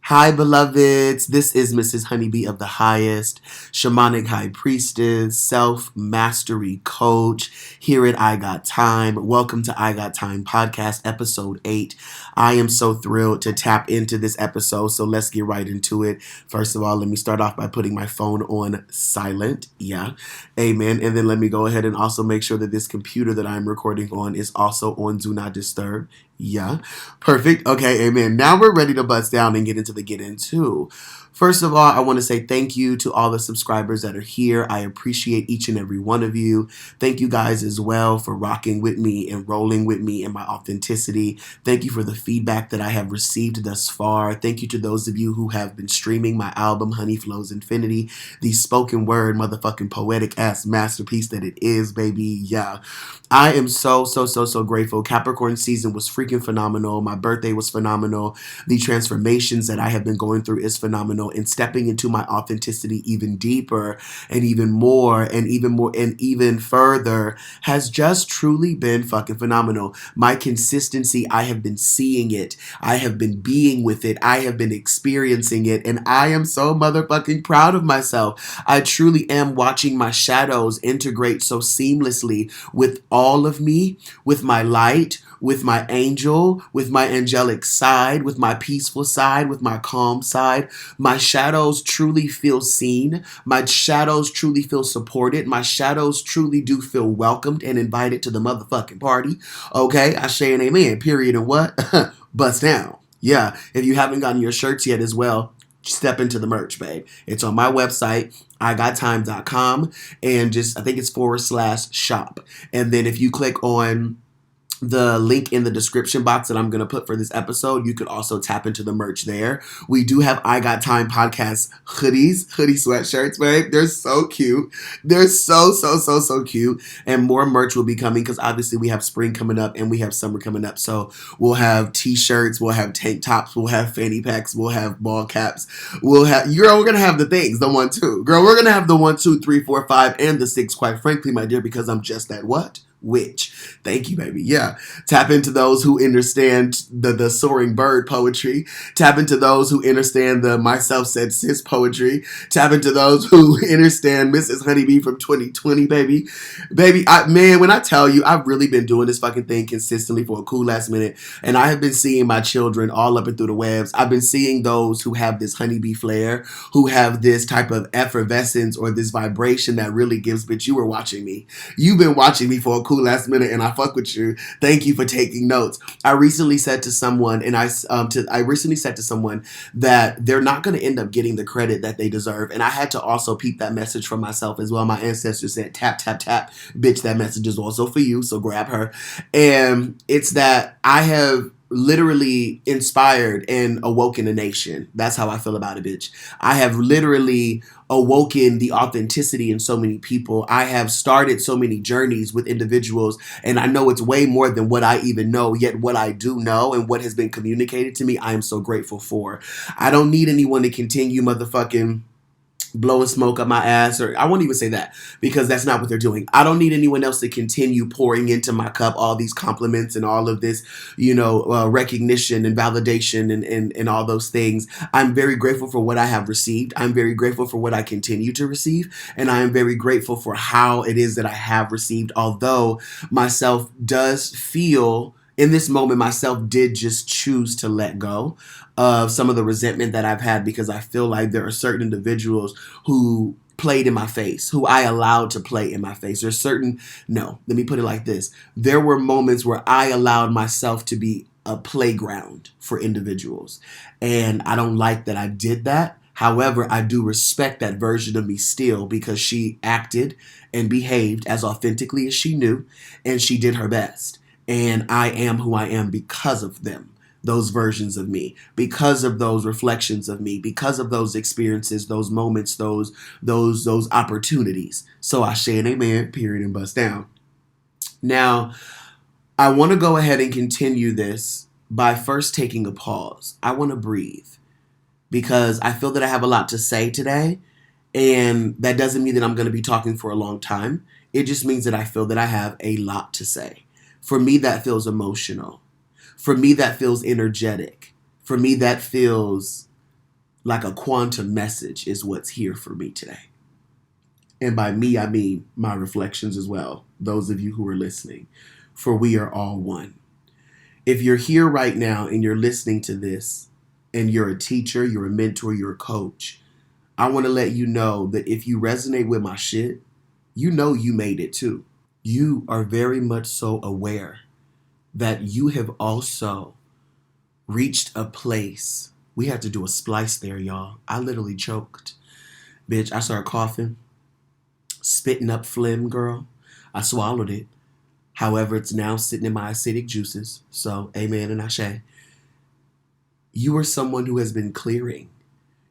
Hi, beloveds. This is Mrs. Honeybee of the Highest, Shamanic High Priestess, Self Mastery Coach here at EyeGotThyme. Welcome to EyeGotThyme Podcast, Episode 8. I am so thrilled to tap into this episode, so let's get right into it. First of all, let me start off by putting my phone on silent. Yeah, amen. And then let me go ahead and also make sure that this computer that I'm recording on is also on Do Not Disturb. Yeah, perfect. Okay, amen. Now we're ready to bust down and get into the get into. First of all, I want to say thank you to all the subscribers that are here. I appreciate each and every one of you. Thank you guys as well for rocking with me and rolling with me in my authenticity. Thank you for the feedback that I have received thus far. Thank you to those of you who have been streaming my album, Honey Flows Infinity, the spoken word, motherfucking poetic ass masterpiece that it is, baby. Yeah. I am so grateful. Capricorn season was freaking phenomenal. My birthday was phenomenal. The transformations that I have been going through is phenomenal, and stepping into my authenticity even deeper and even more and even further has just truly been fucking phenomenal. My consistency, I have been seeing it. I have been being with it. I have been experiencing it, and I am so motherfucking proud of myself. I truly am watching my shadows integrate so seamlessly with all of me, with my light, with my angel, with my angelic side, with my peaceful side, with my calm side. My shadows truly feel seen. My shadows truly feel supported. My shadows truly do feel welcomed and invited to the motherfucking party. Okay, I say an amen, period, and what? Bust down. Yeah, if you haven't gotten your shirts yet as well, step into the merch, babe. It's on my website, EyeGotThyme.com, and just, I think it's /shop. And then if you click on the link in the description box that I'm going to put for this episode, you could also tap into the merch there. We do have EyeGotThyme podcast hoodie sweatshirts, babe. They're so cute. They're so cute. And more merch will be coming because obviously we have spring coming up and we have summer coming up. So we'll have t-shirts, we'll have tank tops, we'll have fanny packs, we'll have ball caps. We're going to have the things, the 1, 2. Girl, we're going to have the 1, 2, 3, 4, 5, and the 6, quite frankly, my dear, because I'm just that what? Witch. Thank you, baby. Yeah. Tap into those who understand the soaring bird poetry. Tap into those who understand the myself said sis poetry. Tap into those who understand Mrs. Honeybee from 2020, baby. Baby, when I tell you, I've really been doing this fucking thing consistently for a cool last minute, and I have been seeing my children all up and through the webs. I've been seeing those who have this honeybee flair, who have this type of effervescence or this vibration that really gives, bitch, you were watching me. You've been watching me for a cool last minute, and I fuck with you. Thank you for taking notes. I recently said to someone, that they're not going to end up getting the credit that they deserve, and I had to also peep that message for myself as well. My ancestors said, tap, tap, tap. Bitch, that message is also for you, so grab her. And it's that I have literally inspired and awoken a nation. That's how I feel about it, bitch. I have literally awoken the authenticity in so many people. I have started so many journeys with individuals, and I know it's way more than what I even know, yet what I do know and what has been communicated to me, I am so grateful for. I don't need anyone to continue motherfucking blowing smoke up my ass, or I won't even say that because that's not what they're doing. I don't need anyone else to continue pouring into my cup all these compliments and all of this, recognition and validation and all those things. I'm very grateful for what I have received. I'm very grateful for what I continue to receive, and I am very grateful for how it is that I have received, although myself does feel in this moment, myself did just choose to let go of some of the resentment that I've had, because I feel like there are certain individuals who played in my face, who I allowed to play in my face. No, let me put it like this. There were moments where I allowed myself to be a playground for individuals, and I don't like that I did that. However, I do respect that version of me still, because she acted and behaved as authentically as she knew, and she did her best. And I am who I am because of them, those versions of me, because of those reflections of me, because of those experiences, those moments, those opportunities. So I say an amen, period, and bust down. Now, I want to go ahead and continue this by first taking a pause. I want to breathe because I feel that I have a lot to say today, and that doesn't mean that I'm going to be talking for a long time. It just means that I feel that I have a lot to say. For me, that feels emotional. For me, that feels energetic. For me, that feels like a quantum message is what's here for me today. And by me, I mean my reflections as well, those of you who are listening, for we are all one. If you're here right now and you're listening to this, and you're a teacher, you're a mentor, you're a coach, I want to let you know that if you resonate with my shit, you know you made it too. You are very much so aware that you have also reached a place. We had to do a splice there, y'all. I literally choked. Bitch, I started coughing, spitting up phlegm, girl. I swallowed it. However, it's now sitting in my acidic juices. So, amen and ashe. You are someone who has been clearing.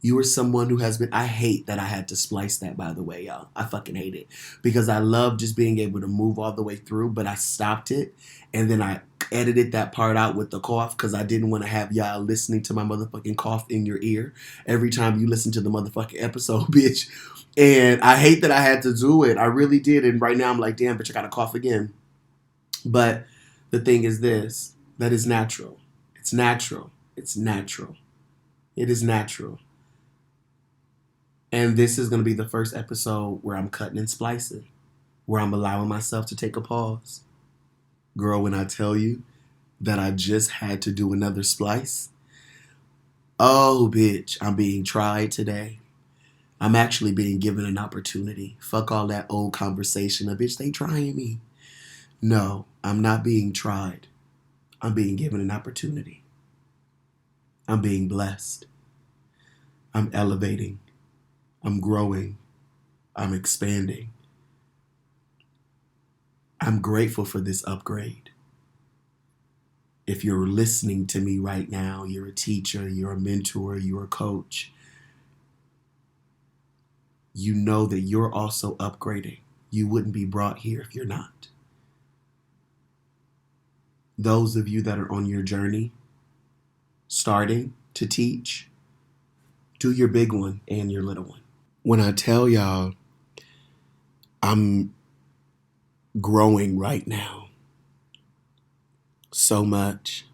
You are someone who has been... I hate that I had to splice that, by the way, y'all. I fucking hate it. Because I love just being able to move all the way through, but I stopped it. And then I edited that part out with the cough because I didn't want to have y'all listening to my motherfucking cough in your ear every time you listen to the motherfucking episode, bitch. And I hate that I had to do it. I really did. And right now I'm like, damn, bitch, I got to cough again. But the thing is this, that is natural. It's natural. It's natural. It is natural. And this is going to be the first episode where I'm cutting and splicing, where I'm allowing myself to take a pause. Girl, when I tell you that I just had to do another splice, oh, bitch, I'm being tried today. I'm actually being given an opportunity. Fuck all that old conversation of, bitch, they trying me. No, I'm not being tried. I'm being given an opportunity. I'm being blessed. I'm elevating. I'm growing. I'm expanding. I'm grateful for this upgrade. If you're listening to me right now, you're a teacher, you're a mentor, you're a coach, you know that you're also upgrading. You wouldn't be brought here if you're not. Those of you that are on your journey, starting to teach, do your big one and your little one. When I tell y'all I'm growing right now so much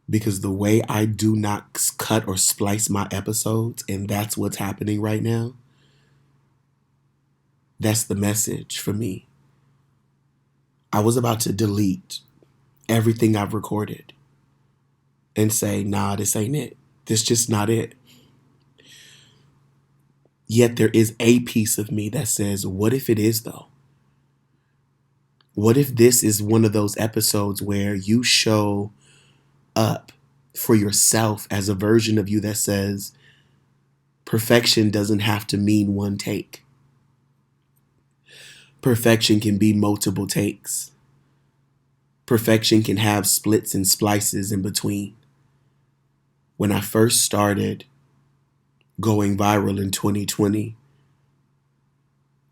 because the way I do not cut or splice my episodes, and that's what's happening right now, that's the message for me. I was about to delete everything I've recorded and say, nah, this ain't it. This just not it. Yet there is a piece of me that says, what if it is though? What if this is one of those episodes where you show up for yourself as a version of you that says, perfection doesn't have to mean one take. Perfection can be multiple takes. Perfection can have splits and splices in between. When I first started going viral in 2020,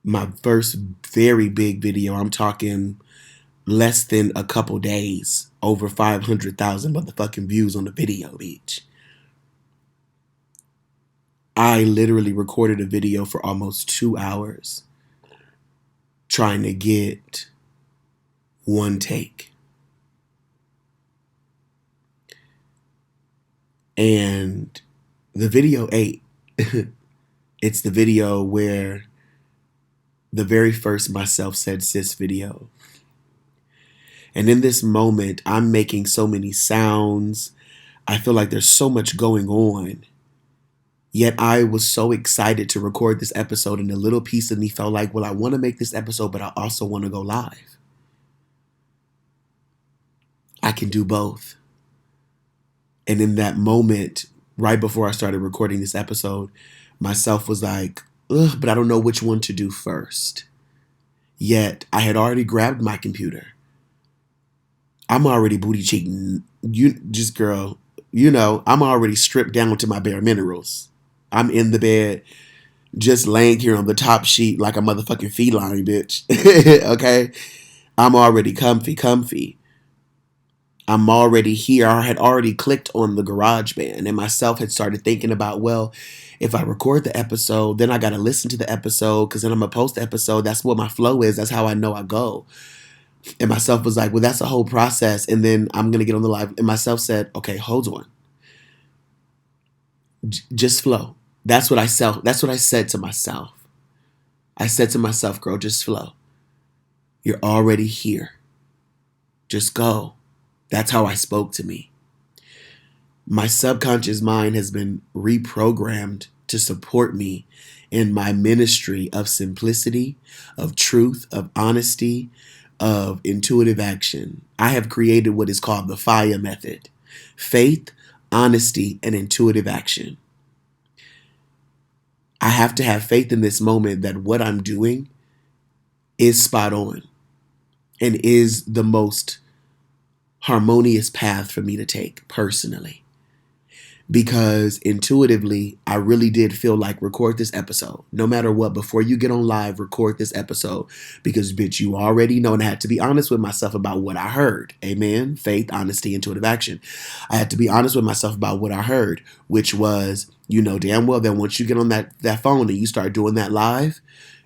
my first very big video, I'm talking less than a couple days, over 500,000 motherfucking views on the video, bitch. I literally recorded a video for almost 2 hours trying to get one take. And the video ate. It's the video where the very first myself said sis video. And in this moment, I'm making so many sounds. I feel like there's so much going on. Yet I was so excited to record this episode, and a little piece of me felt like, well, I want to make this episode, but I also want to go live. I can do both. And in that moment, right before I started recording this episode, myself was like, ugh, but I don't know which one to do first. Yet I had already grabbed my computer. I'm already booty cheating. Girl, I'm already stripped down to my bare minerals. I'm in the bed, just laying here on the top sheet like a motherfucking feline, bitch. Okay? I'm already comfy. I'm already here. I had already clicked on the GarageBand, and myself had started thinking about, well, if I record the episode, then I got to listen to the episode because then I'm going to post the episode. That's what my flow is. That's how I know I go. And myself was like, well, that's a whole process. And then I'm going to get on the live. And myself said, okay, hold on. Just flow. That's what I said to myself. I said to myself, girl, just flow. You're already here. Just go. That's how I spoke to me. My subconscious mind has been reprogrammed to support me in my ministry of simplicity, of truth, of honesty, of intuitive action. I have created what is called the FIRE method: faith, honesty, and intuitive action. I have to have faith in this moment that what I'm doing is spot on and is the most harmonious path for me to take personally. Because intuitively, I really did feel like record this episode. No matter what, before you get on live, record this episode. Because, bitch, you already know, and I had to be honest with myself about what I heard. Amen? Faith, honesty, intuitive action. I had to be honest with myself about what I heard, which was, you know damn well that once you get on that phone and you start doing that live,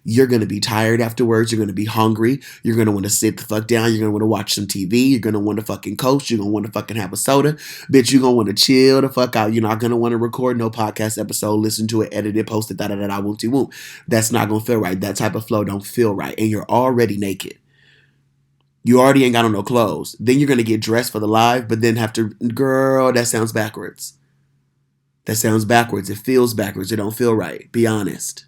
you're going to be tired afterwards. You're going to be hungry. You're going to want to sit the fuck down. You're going to want to watch some TV. You're going to want to fucking coast. You're going to want to fucking have a soda. Bitch, you're going to want to chill the fuck out. You're not going to want to record no podcast episode, listen to it, edit it, post it, da-da-da-da, whoop-de-whoop. That's not going to feel right. That type of flow don't feel right. And you're already naked. You already ain't got on no clothes. Then you're going to get dressed for the live, but then have to, girl, that sounds backwards. That sounds backwards. It feels backwards. It don't feel right. Be honest.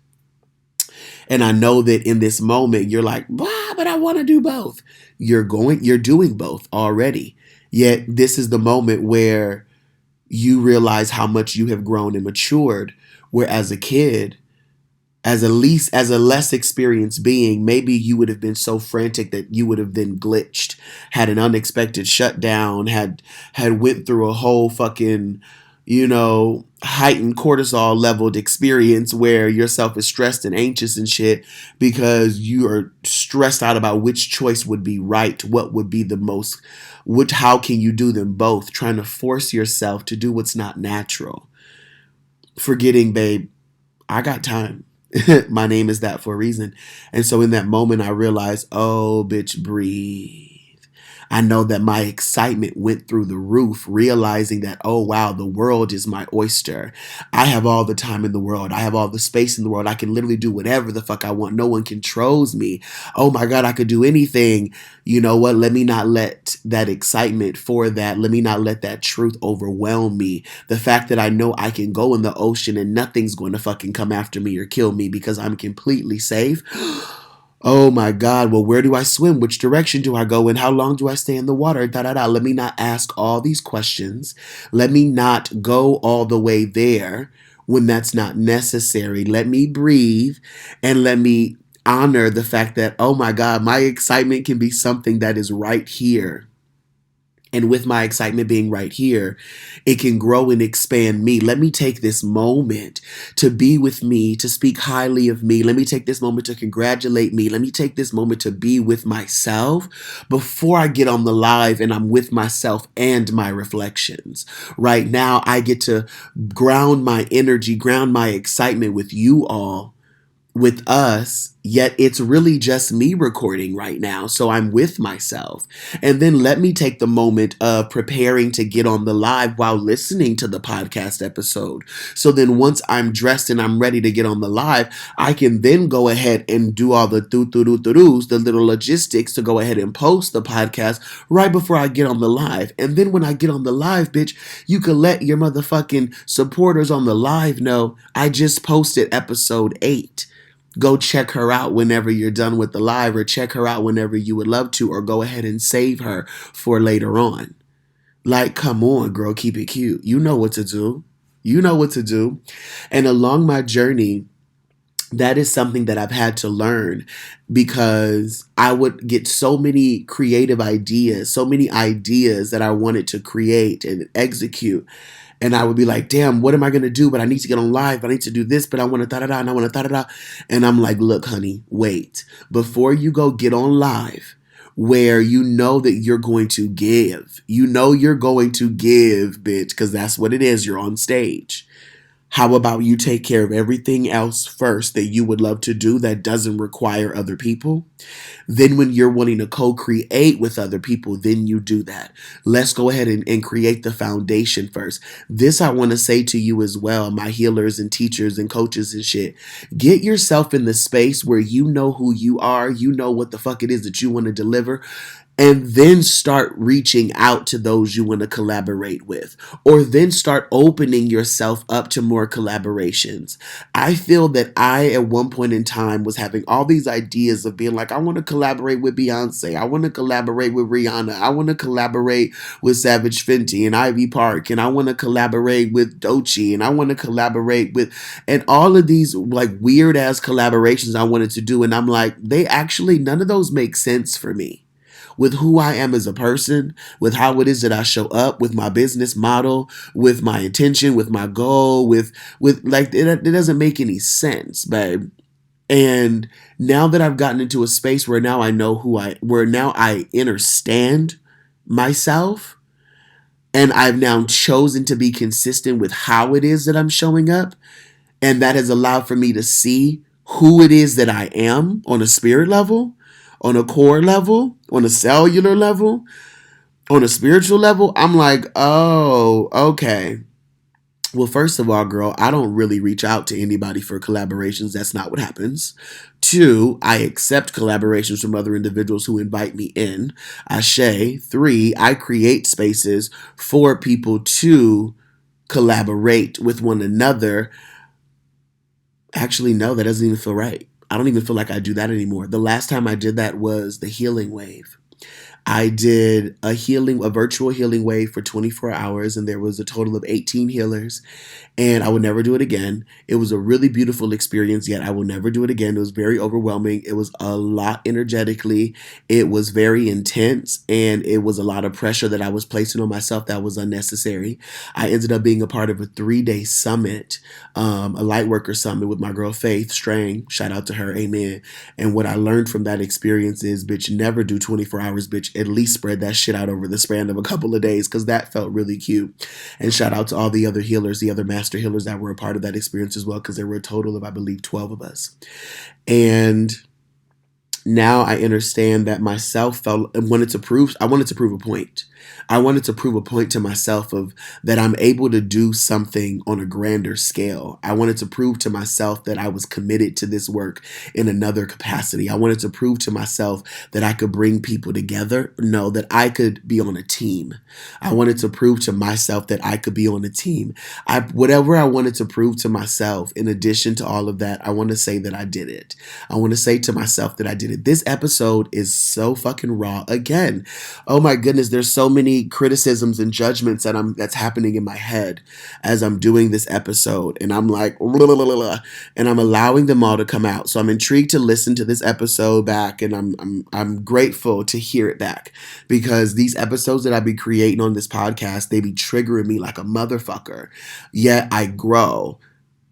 And I know that in this moment, you're like, but I want to do both. You're doing both already. Yet this is the moment where you realize how much you have grown and matured. Where as a kid, as a less experienced being, maybe you would have been so frantic that you would have then glitched, had an unexpected shutdown, had went through a whole fucking, heightened cortisol leveled experience where yourself is stressed and anxious and shit because you are stressed out about which choice would be right, what would be the most, how can you do them both, trying to force yourself to do what's not natural. Forgetting, babe, I got time. My name is that for a reason. And so in that moment, I realized, oh, bitch, breathe. I know that my excitement went through the roof, realizing that, oh, wow, the world is my oyster. I have all the time in the world. I have all the space in the world. I can literally do whatever the fuck I want. No one controls me. Oh, my God, I could do anything. You know what? Let me not let that excitement for that. Let me not let that truth overwhelm me. The fact that I know I can go in the ocean and nothing's going to fucking come after me or kill me because I'm completely safe. Oh my God, well, where do I swim? Which direction do I go? And how long do I stay in the water? Let me not ask all these questions. Let me not go all the way there when that's not necessary. Let me breathe and let me honor the fact that, oh my God, my excitement can be something that is right here. And with my excitement being right here, it can grow and expand me. Let me take this moment to be with me, to speak highly of me. Let me take this moment to congratulate me. Let me take this moment to be with myself before I get on the live and I'm with myself and my reflections. Right now, I get to ground my energy, ground my excitement with you all, with us, yet it's really just me recording right now. So I'm with myself. And then let me take the moment of preparing to get on the live while listening to the podcast episode. So then once I'm dressed and I'm ready to get on the live, I can then go ahead and do all the the little logistics to go ahead and post the podcast right before I get on the live. And then when I get on the live, bitch, you can let your motherfucking supporters on the live know I just posted episode 8. Go check her out whenever you're done with the live, or check her out whenever you would love to, or go ahead and save her for later on. Like, come on, girl, keep it cute. You know what to do. You know what to do. And along my journey, that is something that I've had to learn, because I would get so many creative ideas, so many ideas that I wanted to create and execute. And I would be like, damn, what am I going to do? But I need to get on live. I need to do this, but I want to da-da-da, and I want to da-da-da. And I'm like, look, honey, wait. Before you go get on live, where you know that you're going to give. You know you're going to give, bitch, because that's what it is. You're on stage. How about you take care of everything else first that you would love to do that doesn't require other people? Then when you're wanting to co-create with other people, then you do that. Let's go ahead and create the foundation first. This I want to say to you as well, my healers and teachers and coaches and shit. Get yourself in the space where you know who you are, you know what the fuck it is that you want to deliver, and then start reaching out to those you want to collaborate with, or then start opening yourself up to more collaborations. I feel that I, at one point in time, was having all these ideas of being like, I want to collaborate with Beyonce, I want to collaborate with Rihanna, I want to collaborate with Savage Fenty and Ivy Park, and I want to collaborate with Doechii, and I want to collaborate with, and all of these like weird ass collaborations I wanted to do. And I'm like, they actually, none of those make sense for me with who I am as a person, with how it is that I show up, with my business model, with my intention, with my goal, with like it doesn't make any sense, babe. And now that I've gotten into a space where now I know where now I understand myself, and I've now chosen to be consistent with how it is that I'm showing up, and that has allowed for me to see who it is that I am on a spirit level, on a core level, on a cellular level, on a spiritual level. I'm like, oh, okay. Well, first of all, girl, I don't really reach out to anybody for collaborations. That's not what happens. Two, I accept collaborations from other individuals who invite me in. Ashe. Three, I create spaces for people to collaborate with one another. Actually, no, that doesn't even feel right. I don't even feel like I do that anymore. The last time I did that was the healing wave. I did a virtual healing wave for 24 hours, and there was a total of 18 healers, and I would never do it again. It was a really beautiful experience, yet I will never do it again. It was very overwhelming. It was a lot energetically. It was very intense, and it was a lot of pressure that I was placing on myself that was unnecessary. I ended up being a part of a 3-day summit, a Lightworker summit with my girl Faith Strang. Shout out to her, amen. And what I learned from that experience is, bitch, never do 24 hours, bitch. At least spread that shit out over the span of a couple of days, because that felt really cute. And shout out to all the other healers, the other master healers that were a part of that experience as well, because there were a total of, I believe, 12 of us. And now I understand that myself I wanted to prove a point. I wanted to prove a point to myself of that I'm able to do something on a grander scale. I wanted to prove to myself that I was committed to this work in another capacity. I wanted to prove to myself that I could bring people together. No, that I could be on a team. I wanted to prove to myself that I could be on a team. Whatever I wanted to prove to myself, in addition to all of that, I want to say that I did it. I want to say to myself that I did it. This episode is so fucking raw. Again, oh my goodness, there's so many criticisms and judgments that's happening in my head as I'm doing this episode, and I'm like, and I'm allowing them all to come out. So I'm intrigued to listen to this episode back, and I'm grateful to hear it back, because these episodes that I be creating on this podcast, they be triggering me like a motherfucker. Yet I grow.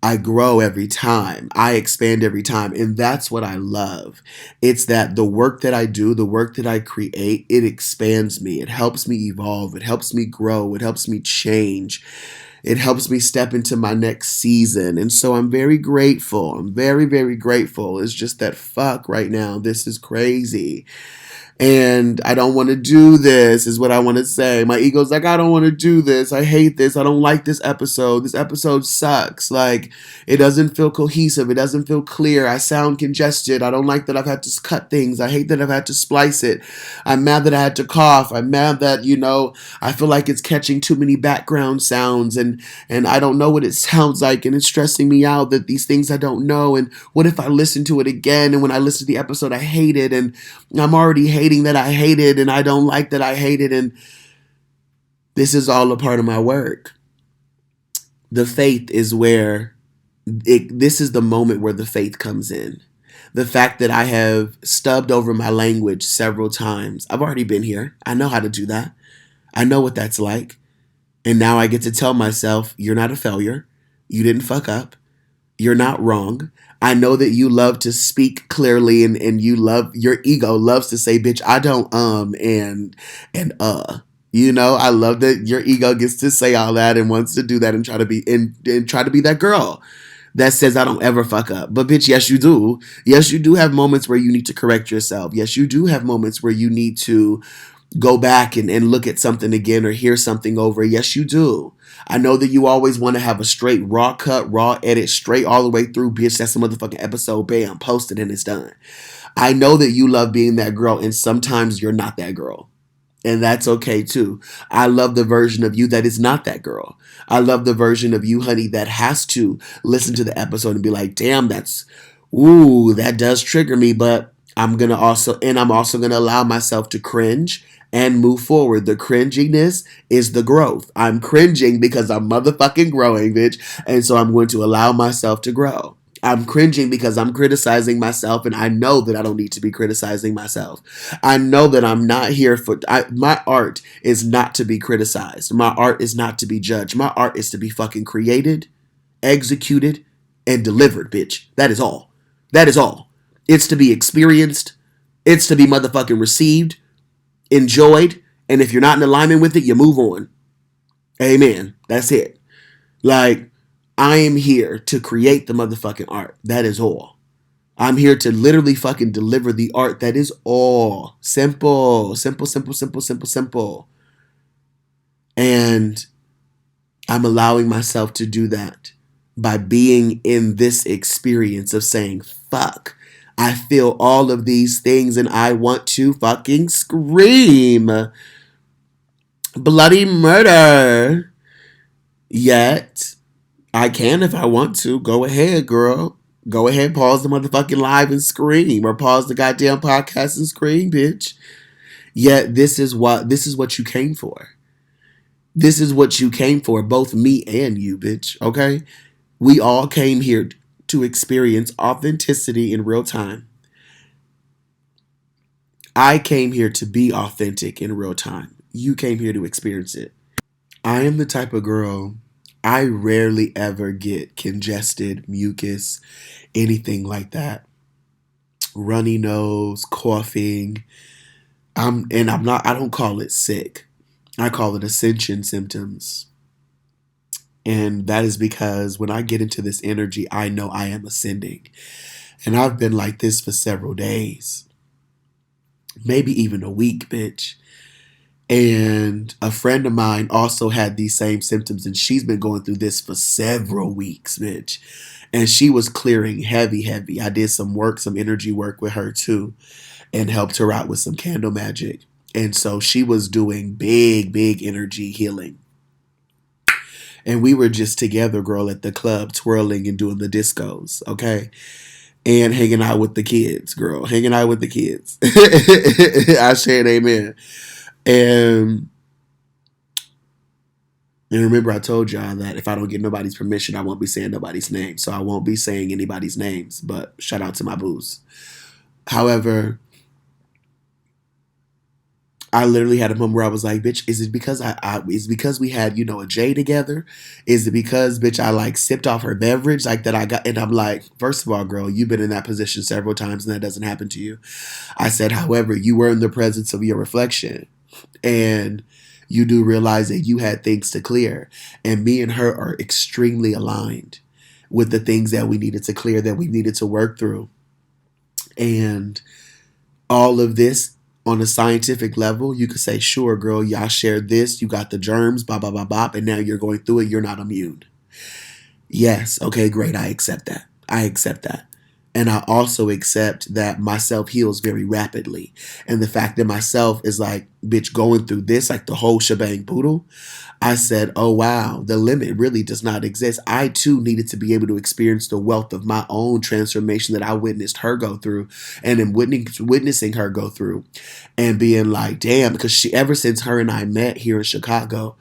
I grow every time. I expand every time. And that's what I love. It's that the work that I do, the work that I create, it expands me. It helps me evolve. It helps me grow. It helps me change. It helps me step into my next season. And so I'm very grateful. I'm very, very grateful. It's just that fuck right now. This is crazy. And I don't want to do this, is what I want to say. My ego's like, I don't want to do this. I hate this. I don't like this episode. This episode sucks. Like, it doesn't feel cohesive. It doesn't feel clear. I sound congested. I don't like that I've had to cut things. I hate that I've had to splice it. I'm mad that I had to cough. I'm mad that, I feel like it's catching too many background sounds, and I don't know what it sounds like, and it's stressing me out that these things I don't know. And what if I listen to it again, and when I listen to the episode, I hate it, and I'm already hating that I hate it, and I don't like that I hate it, and this is all a part of my work. The faith is this is the moment where the faith comes in. The fact that I have stubbed over my language several times. I've already been here. I know how to do that. I know what that's like. And now I get to tell myself, you're not a failure. You didn't fuck up. You're not wrong. I know that you love to speak clearly, and your ego loves to say, bitch, I don't, and You know, I love that your ego gets to say all that and wants to do that and try to be that girl that says I don't ever fuck up. But bitch, yes you do. Yes, you do have moments where you need to correct yourself. Yes, you do have moments where you need to go back and look at something again or hear something over. Yes, you do. I know that you always want to have a straight raw cut, raw edit, straight all the way through. Bitch, that's the motherfucking episode. Bam, posted and it's done. I know that you love being that girl, and sometimes you're not that girl. And that's okay too. I love the version of you that is not that girl. I love the version of you, honey, that has to listen to the episode and be like, damn, that does trigger me, but I'm also gonna allow myself to cringe and move forward. The cringiness is the growth. I'm cringing because I'm motherfucking growing, bitch. And so I'm going to allow myself to grow. I'm cringing because I'm criticizing myself, and I know that I don't need to be criticizing myself. I know that I'm not here my art is not to be criticized. My art is not to be judged. My art is to be fucking created, executed, and delivered, bitch. That is all. That is all. It's to be experienced. It's to be motherfucking received, enjoyed, and if you're not in alignment with it, you move on. Amen. That's it. Like, I am here to create the motherfucking art. That is all. I'm here to literally fucking deliver the art. That is all. Simple. Simple, simple, simple, simple, simple. And I'm allowing myself to do that by being in this experience of saying, fuck, I feel all of these things and I want to fucking scream. Bloody murder. Yet, I can if I want to. Go ahead, girl. Go ahead, pause the motherfucking live and scream. Or pause the goddamn podcast and scream, bitch. Yet, this is what you came for. This is what you came for, both me and you, bitch. Okay? We all came here to experience authenticity in real time. I came here to be authentic in real time. You came here to experience it. I am the type of girl, I rarely ever get congested, mucus, anything like that. Runny nose, coughing. I don't call it sick. I call it ascension symptoms. And that is because when I get into this energy, I know I am ascending. And I've been like this for several days, maybe even a week, bitch. And a friend of mine also had these same symptoms, and she's been going through this for several weeks, bitch. And she was clearing heavy, heavy. I did some energy work with her too, and helped her out with some candle magic. And so she was doing big, big energy healing. And we were just together, girl, at the club, twirling and doing the discos, okay? And hanging out with the kids, girl. Hanging out with the kids. I said amen. And remember, I told y'all that if I don't get nobody's permission, I won't be saying nobody's name. So I won't be saying anybody's names, but shout out to my booze. However, I literally had a moment where I was like, bitch, is it because is it because we had, a J together? Is it because, bitch, I like sipped off her beverage like that I got? And I'm like, first of all, girl, you've been in that position several times and that doesn't happen to you. I said, however, you were in the presence of your reflection and you do realize that you had things to clear. And me and her are extremely aligned with the things that we needed to clear, that we needed to work through. And all of this, on a scientific level, you could say, sure, girl, y'all shared this, you got the germs, blah, blah, blah, blah, and now you're going through it, you're not immune. Yes, okay, great, I accept that. I accept that. And I also accept that myself heals very rapidly. And the fact that myself is like, bitch, going through this, like the whole shebang boodle, I said, oh, wow, the limit really does not exist. I, too, needed to be able to experience the wealth of my own transformation that I witnessed her go through and am witnessing her go through and being like, damn, because ever since her and I met here in Chicago,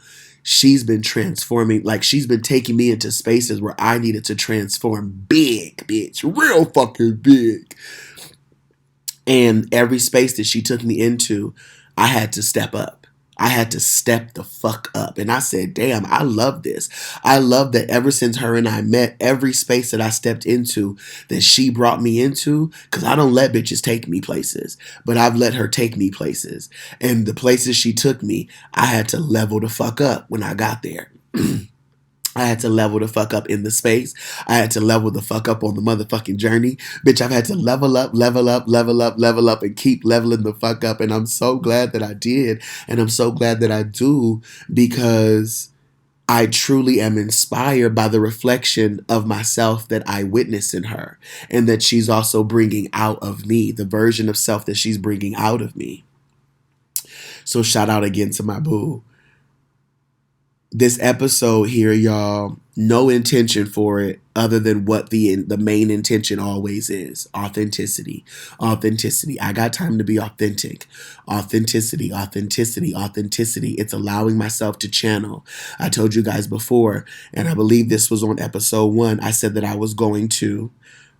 she's been transforming, like she's been taking me into spaces where I needed to transform big, bitch, real fucking big. And every space that she took me into, I had to step up. I had to step the fuck up. And I said, damn, I love this. I love that ever since her and I met, every space that I stepped into that she brought me into, because I don't let bitches take me places, but I've let her take me places. And the places she took me, I had to level the fuck up when I got there. I had to level the fuck up in the space. I had to level the fuck up on the motherfucking journey. Bitch, I've had to level up, level up, level up, level up, and keep leveling the fuck up. And I'm so glad that I did. And I'm so glad that I do, because I truly am inspired by the reflection of myself that I witness in her, and that she's also bringing out of me, the version of self that she's bringing out of me. So shout out again to my boo. This episode here, y'all, no intention for it other than what the main intention always is: authenticity. Authenticity. I got time to be authentic. Authenticity, authenticity, authenticity. It's allowing myself to channel. I told you guys before, and I believe this was on episode 1, I said that I was going to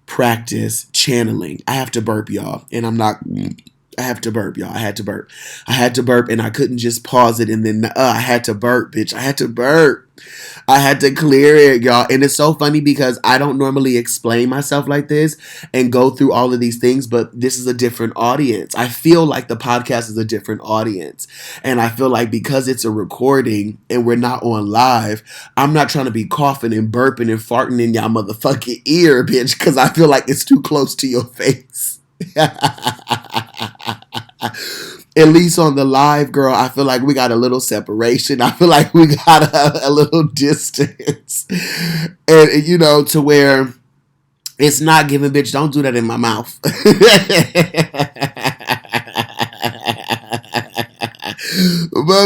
practice channeling. I have to burp, y'all, and I have to burp, y'all. I had to burp. I had to burp, and I couldn't just pause it and then I had to burp, bitch. I had to burp. I had to clear it, y'all. And it's so funny because I don't normally explain myself like this and go through all of these things, but this is a different audience. I feel like the podcast is a different audience. And I feel like because it's a recording and we're not on live, I'm not trying to be coughing and burping and farting in y'all motherfucking ear, bitch, because I feel like it's too close to your face. At least on the live, girl, I feel like we got a little separation. I feel like we got a little distance. And, you know, to where it's not giving, bitch, don't do that in my mouth. But,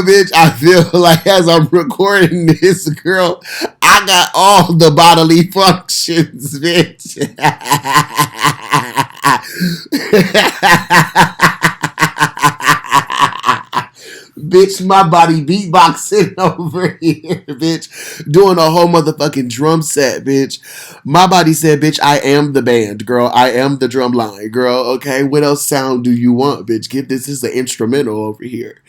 bitch, I feel like as I'm recording this, girl, I got all the bodily functions, bitch. Bitch, my body beatboxing over here, bitch. Doing a whole motherfucking drum set, bitch. My body said, bitch, I am the band, girl. I am the drum line, girl. Okay, what else sound do you want, bitch? Get this is an instrumental over here.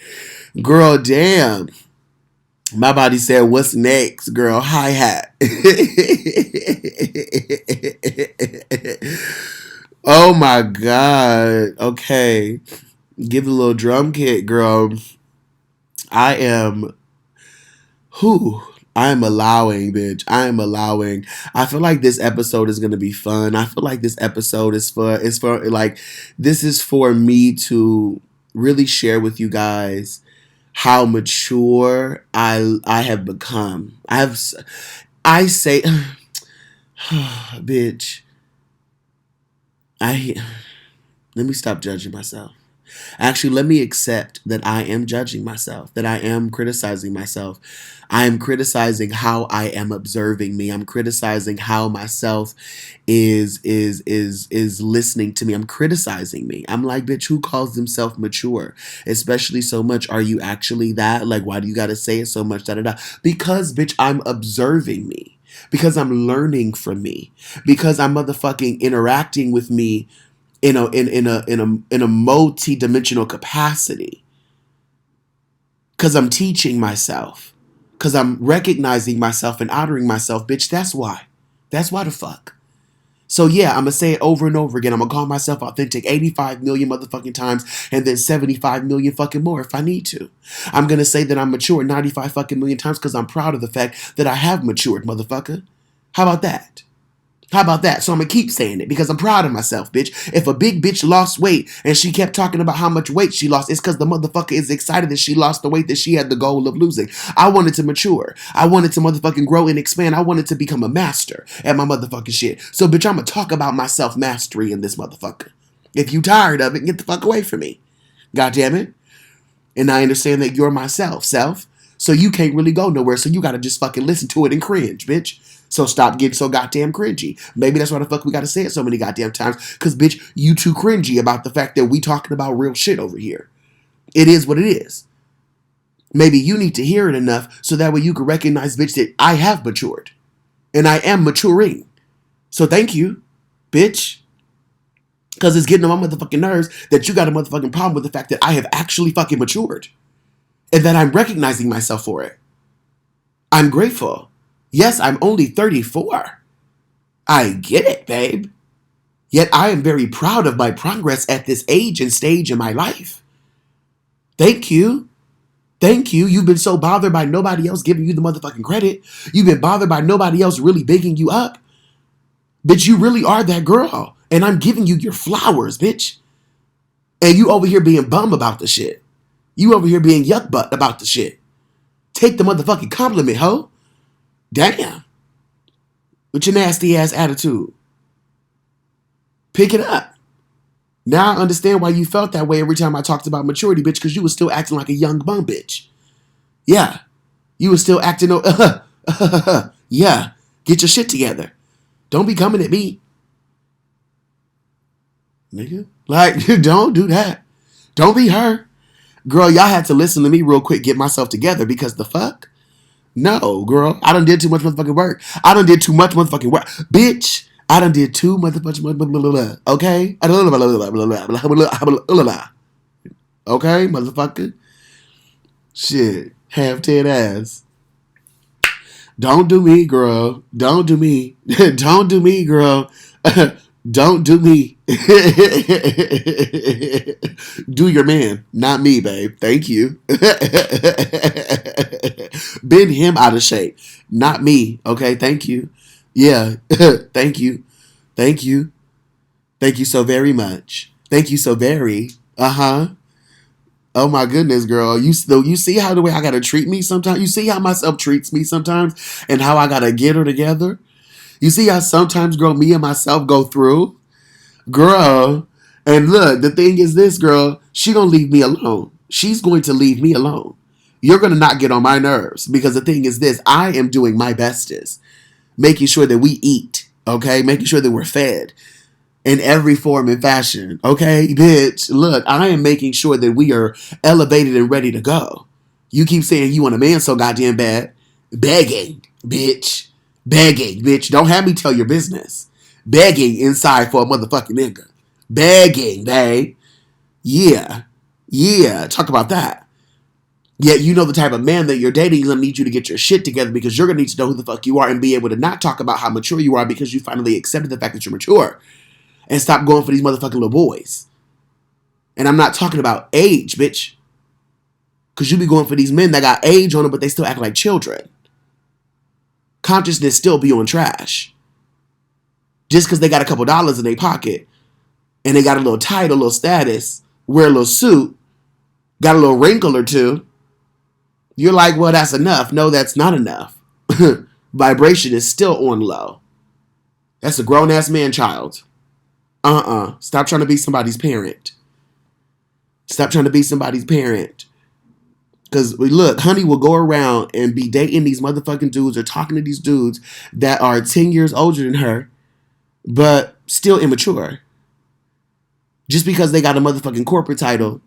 Girl, damn. My body said, what's next, girl? Hi-hat. Oh my God. Okay. Give the little drum kit, girl. I am allowing, bitch. I am allowing. I feel like this episode is gonna be fun. I feel like this episode is this is for me to really share with you guys how mature I have become. I say bitch. Let me stop judging myself. Actually, let me accept that I am judging myself, that I am criticizing myself. I am criticizing how I am observing me. I'm criticizing how myself is listening to me. I'm criticizing me. I'm like, bitch, who calls themselves mature? Especially so much. Are you actually that? Like, why do you gotta say it so much? Da da da. Because, bitch, I'm observing me. Because I'm learning from me. Because I'm motherfucking interacting with me in a multi-dimensional capacity. Because I'm teaching myself. Because I'm recognizing myself and honoring myself, bitch. That's why. That's why the fuck. So yeah, I'm going to say it over and over again. I'm going to call myself authentic 85 million motherfucking times and then 75 million fucking more if I need to. I'm going to say that I'm mature 95 fucking million times because I'm proud of the fact that I have matured, motherfucker. How about that? How about that? So I'm going to keep saying it because I'm proud of myself, bitch. If a big bitch lost weight and she kept talking about how much weight she lost, it's because the motherfucker is excited that she lost the weight that she had the goal of losing. I wanted to mature. I wanted to motherfucking grow and expand. I wanted to become a master at my motherfucking shit. So, bitch, I'm going to talk about my self-mastery in this motherfucker. If you tired of it, get the fuck away from me. God damn it. And I understand that you're my self. So you can't really go nowhere. So you got to just fucking listen to it and cringe, bitch. So stop getting so goddamn cringy. Maybe that's why the fuck we gotta say it so many goddamn times. Because, bitch, you too cringy about the fact that we talking about real shit over here. It is what it is. Maybe you need to hear it enough so that way you can recognize, bitch, that I have matured. And I am maturing. So thank you, bitch. Because it's getting on my motherfucking nerves that you got a motherfucking problem with the fact that I have actually fucking matured. and that I'm recognizing myself for it. I'm grateful. Yes, I'm only 34. I get it, babe. Yet I am very proud of my progress at this age and stage in my life. Thank you. Thank you. You've been so bothered by nobody else giving you the motherfucking credit. You've been bothered by nobody else really bigging you up. Bitch, you really are that girl. And I'm giving you your flowers, bitch. And you over here being bum about the shit. You over here being yuck butt about the shit. Take the motherfucking compliment, ho. Damn. With your nasty ass attitude. Pick it up. Now I understand why you felt that way every time I talked about maturity, bitch, because you was still acting like a young bum, bitch. Yeah. You was still acting, yeah. Get your shit together. Don't be coming at me. Nigga. Like, don't do that. Don't be her. Girl, y'all had to listen to me real quick, get myself together, because the fuck? No, girl. I done did too much motherfucking work. I done did too much motherfucking work. Bitch, I done did too motherfucking, okay? Okay, motherfucker? Shit. Half dead ass. Don't do me, girl. Don't do me. Don't do me, girl. Don't do me. Do your man, not me, babe. Thank you. Bend him out of shape, not me. Okay, thank you. Yeah, thank you. Thank you. Thank you so very much. Thank you so very. Oh my goodness, girl. You see how the way I gotta treat me sometimes? You see how myself treats me sometimes and how I gotta get her together? You see how sometimes, girl, me and myself go through? Girl, and look, the thing is this, girl, she gonna leave me alone. She's going to leave me alone. You're gonna not get on my nerves because the thing is this, I am doing my bestest. Making sure that we eat, okay? Making sure that we're fed in every form and fashion, okay? Bitch, look, I am making sure that we are elevated and ready to go. You keep saying you want a man so goddamn bad. Begging, bitch. Begging, bitch. Don't have me tell your business. Begging inside for a motherfucking nigga. Begging, babe. Yeah. Yeah. Talk about that. Yet you know the type of man that you're dating is going to need you to get your shit together because you're going to need to know who the fuck you are and be able to not talk about how mature you are because you finally accepted the fact that you're mature. And stop going for these motherfucking little boys. And I'm not talking about age, bitch. Because you be going for these men that got age on them, but they still act like children. Consciousness still be on trash. Just because they got a couple dollars in their pocket and they got a little title, a little status, wear a little suit, got a little wrinkle or two, you're like, well, that's enough. No, that's not enough. Vibration is still on low. That's a grown-ass man-child. Stop trying to be somebody's parent. Stop trying to be somebody's parent. Because, look, honey will go around and be dating these motherfucking dudes or talking to these dudes that are 10 years older than her, but still immature. Just because they got a motherfucking corporate title,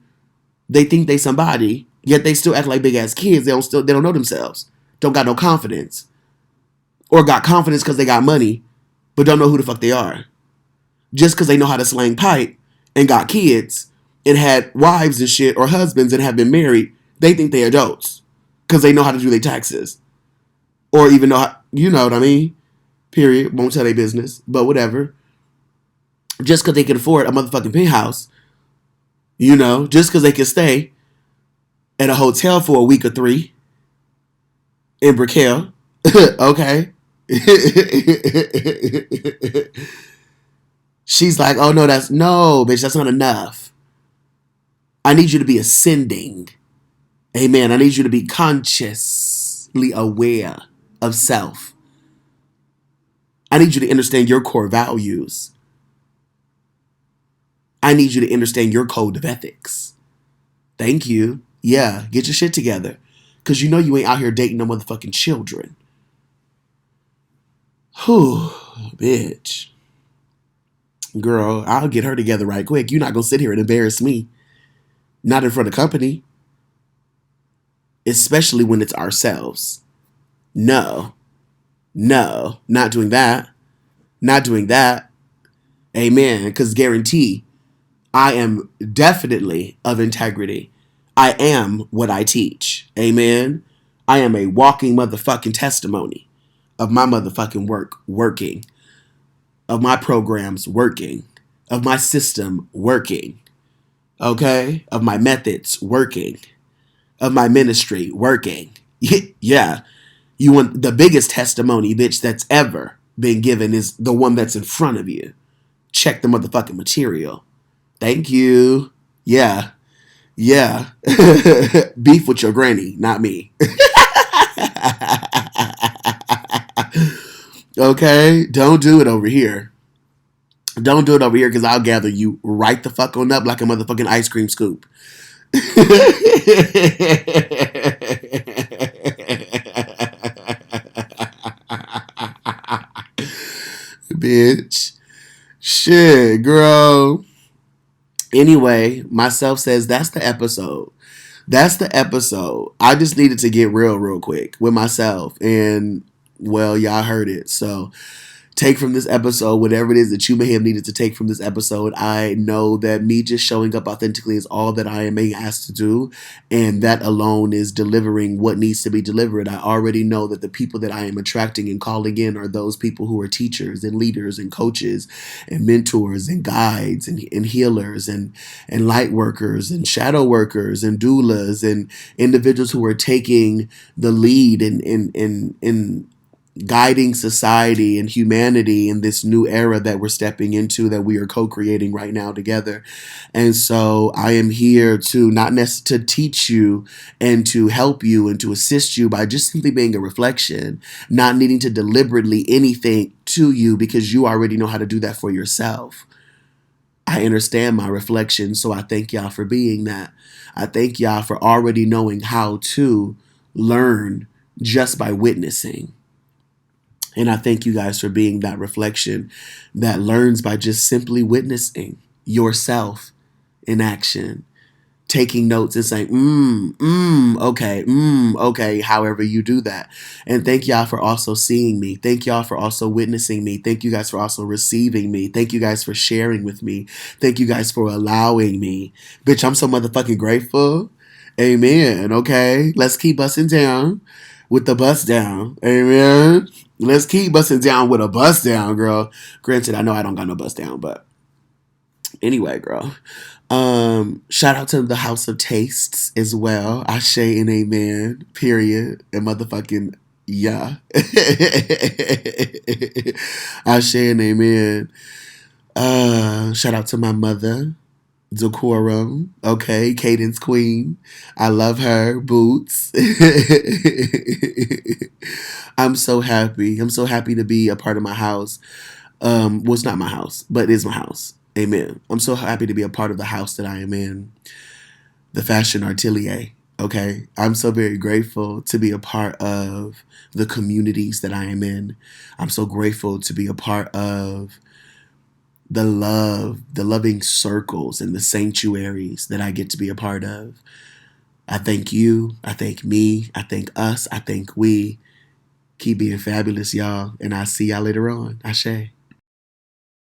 they think they somebody, yet they still act like big-ass kids. They don't know themselves. Don't got no confidence. Or got confidence because they got money, but don't know who the fuck they are. Just because they know how to slang pipe and got kids and had wives and shit or husbands and have been married, they think they're adults because they know how to do their taxes. Or even know how, you know what I mean? Period. Won't tell their business, but whatever. Just because they can afford a motherfucking penthouse, you know, just because they can stay at a hotel for a week or 3 in Brickell. Okay. She's like, oh no, bitch, that's not enough. I need you to be ascending. Amen. I need you to be consciously aware of self. I need you to understand your core values. I need you to understand your code of ethics. Thank you. Yeah, get your shit together. Because you know you ain't out here dating no motherfucking children. Whew, bitch. Girl, I'll get her together right quick. You're not going to sit here and embarrass me. Not in front of company. Especially when it's ourselves. No. No. Not doing that. Not doing that. Amen. Because guarantee, I am definitely of integrity. I am what I teach. Amen. I am a walking motherfucking testimony of my motherfucking work working, of my programs working, of my system working, okay? Of my methods working, of my ministry working. Yeah. You want the biggest testimony, bitch, that's ever been given is the one that's in front of you. Check the motherfucking material. Thank you. Yeah. Yeah. Beef with your granny, not me. Okay? Don't do it over here. Don't do it over here because I'll gather you right the fuck on up like a motherfucking ice cream scoop. Bitch. Shit, girl. Anyway, myself says that's the episode. That's the episode. I just needed to get real quick with myself. And, well, y'all heard it. So take from this episode whatever it is that you may have needed to take from this episode. I know that me just showing up authentically is all that I am being asked to do, and that alone is delivering what needs to be delivered. I already know that the people that I am attracting and calling in are those people who are teachers and leaders and coaches and mentors and guides and healers and light workers and shadow workers and doulas and individuals who are taking the lead in guiding society and humanity in this new era that we're stepping into, that we are co-creating right now together. And so I am here to not necessarily to teach you and to help you and to assist you by just simply being a reflection, not needing to deliberately anything to you because you already know how to do that for yourself. I understand my reflection, so I thank y'all for being that. I thank y'all for already knowing how to learn just by witnessing. And I thank you guys for being that reflection that learns by just simply witnessing yourself in action, taking notes and saying, okay, however you do that. And thank y'all for also seeing me. Thank y'all for also witnessing me. Thank you guys for also receiving me. Thank you guys for sharing with me. Thank you guys for allowing me. Bitch, I'm so motherfucking grateful. Amen. Okay, let's keep busting down with the bust down. Amen. Let's keep busting down with a bust down, girl. Granted, I know I don't got no bust down, but anyway, girl. Shout out to the House of Tastes as well. Ashe and amen. Period. And motherfucking yeah. Ashe and amen. Shout out to my mother, Decorum. Okay, Cadence Queen. I love her. Boots. I'm so happy. I'm so happy to be a part of my house. Well, it's not my house, but it is my house. Amen. I'm so happy to be a part of the house that I am in, the Fashion Atelier. Okay. I'm so very grateful to be a part of the communities that I am in. I'm so grateful to be a part of the loving circles and the sanctuaries that I get to be a part of. I thank you. I thank me. I thank us. I thank we. Keep being fabulous, y'all. And I'll see y'all later on. Ashe.